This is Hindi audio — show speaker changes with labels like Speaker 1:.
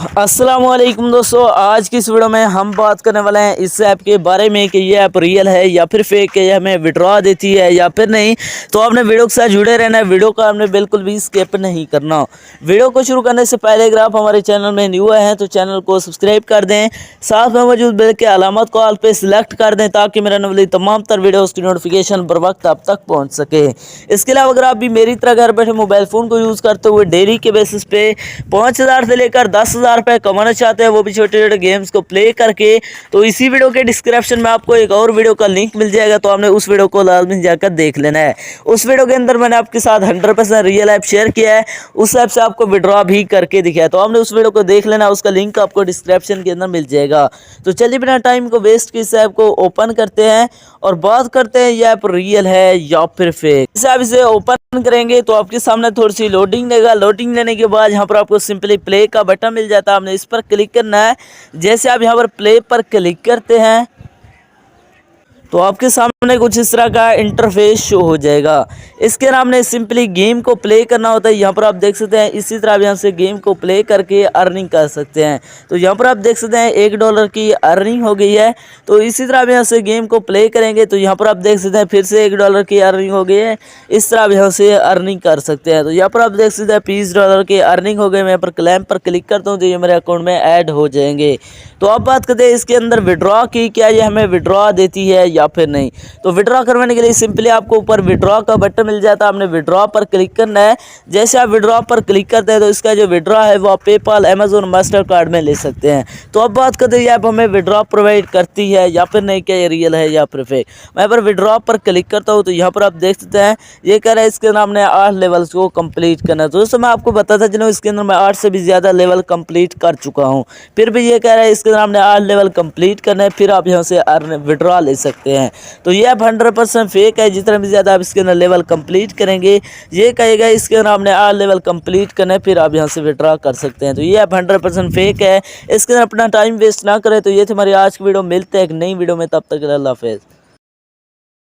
Speaker 1: अस्सलामुअलैकुम दोस्तों, आज की इस वीडियो में हम बात करने वाले हैं इस ऐप के बारे में कि ये ऐप रियल है या फिर फेक है, ये हमें विड्रॉ देती है या फिर नहीं। तो आपने वीडियो के साथ जुड़े रहना है, वीडियो को आपने बिल्कुल भी स्किप नहीं करना। वीडियो को शुरू करने से पहले अगर आप हमारे चैनल में न्यू हैं तो चैनल को सब्सक्राइब कर दें, साथ में मौजूद बेल के अलामत को ऑल पे सिलेक्ट कर दें ताकि मेरा आने वाली तमाम तर वीडियोज़ की नोटिफिकेशन बर वक्त आप तक पहुँच सके। इसके अलावा अगर आप भी मेरी तरह घर बैठे मोबाइल फ़ोन को यूज़ करते हुए डेली के बेसिस पे 5,000 से लेकर 10,000 रुपये कमाना चाहते हैं, वो भी छोटे छोटे गेम्स को प्ले करके, तो इसी वीडियो के डिस्क्रिप्शन में आपको एक और वीडियो का लिंक मिल जाएगा। तो आपने उस वीडियो को लाजमी जाकर देख लेना है। उस वीडियो के अंदर मैंने आपके साथ 100% रियल ऐप शेयर किया है, उस ऐप से आपको विड्रॉ भी करके दिखाया। तो आपने उस वीडियो को देख लेना, उसका लिंक आपको डिस्क्रिप्शन के अंदर मिल जाएगा। तो चलिए बिना टाइम को वेस्ट किए इस ऐप को ओपन करते हैं और बात करते हैं ये ऐप रियल है या फिर फेक। इस ऐप से ओपन करेंगे तो आपके सामने थोड़ी सी लोडिंग लेगा। लोडिंग लेने के बाद यहाँ पर आपको सिंपली प्ले का बटन मिल जाता है, आपने इस पर क्लिक करना है। जैसे आप यहाँ पर प्ले पर क्लिक करते हैं तो आपके सामने कुछ इस तरह का इंटरफेस शो हो जाएगा। इसके नाम ने सिंपली गेम को प्ले करना होता है। यहाँ पर आप देख सकते हैं इसी तरह आप यहाँ से गेम को प्ले करके अर्निंग कर सकते हैं। तो यहाँ पर आप देख सकते हैं $1 की अर्निंग हो गई है। तो इसी तरह आप यहाँ से गेम को प्ले करेंगे तो यहाँ पर आप देख सकते हैं फिर से $1 की अर्निंग हो गई है। इस तरह आप यहाँ से अर्निंग कर सकते हैं। तो यहाँ पर आप देख सकते हैं $20 की अर्निंग हो गई। मैं यहाँ पर क्लेम पर क्लिक करता हूँ तो ये मेरे अकाउंट में ऐड हो जाएंगे। तो अब बात करते हैं इसके अंदर विड्रॉ की, क्या ये हमें विड्रॉ देती है या फिर नहीं। तो विड्रॉ करवाने के लिए सिंपली आपको ऊपर विड्रॉ का बटन मिल जाता है, आपने विड्रॉ पर क्लिक करना है। जैसे आप विड्रॉ पर क्लिक करते हैं तो इसका जो विड्रॉ है वो आप पेपाल, अमेजोन, मास्टर कार्ड में ले सकते हैं। तो अब बात करते हैं ये ऐप हमें विड्रॉ प्रोवाइड करती है या फिर नहीं, क्या ये रियल है या फिर फेक। मैं यहाँ पर विड्रॉ पर क्लिक करता हूँ तो यहाँ पर आप देख सकते हैं ये कह रहा है इसके नाम ने 8 लेवल्स को कंप्लीट करना है। तो दोस्तों मैं आपको बताता चलूँ इसके अंदर मैं 8 से भी ज़्यादा लेवल कंप्लीट कर चुका हूँ, फिर भी ये कह रहा है इसके नाम ने 8 लेवल कंप्लीट करना है, फिर आप यहाँ से विड्रॉ ले सकते हैं। तो ये ऐप 100% फेक है। जितना भी ज़्यादा आप इसके अंदर लेवल कंप्लीट करेंगे ये कहेगा इसके अंदर आपने 8 लेवल कंप्लीट करना है, फिर आप यहाँ से विड्रॉ कर सकते हैं। तो ये ऐप 100% फेक है। इसके अंदर अपना टाइम वेस्ट ना करें। तो ये थी हमारी आज की वीडियो, मिलते हैं एक नई वीडियो में, तब तक अल्लाह हाफिज़।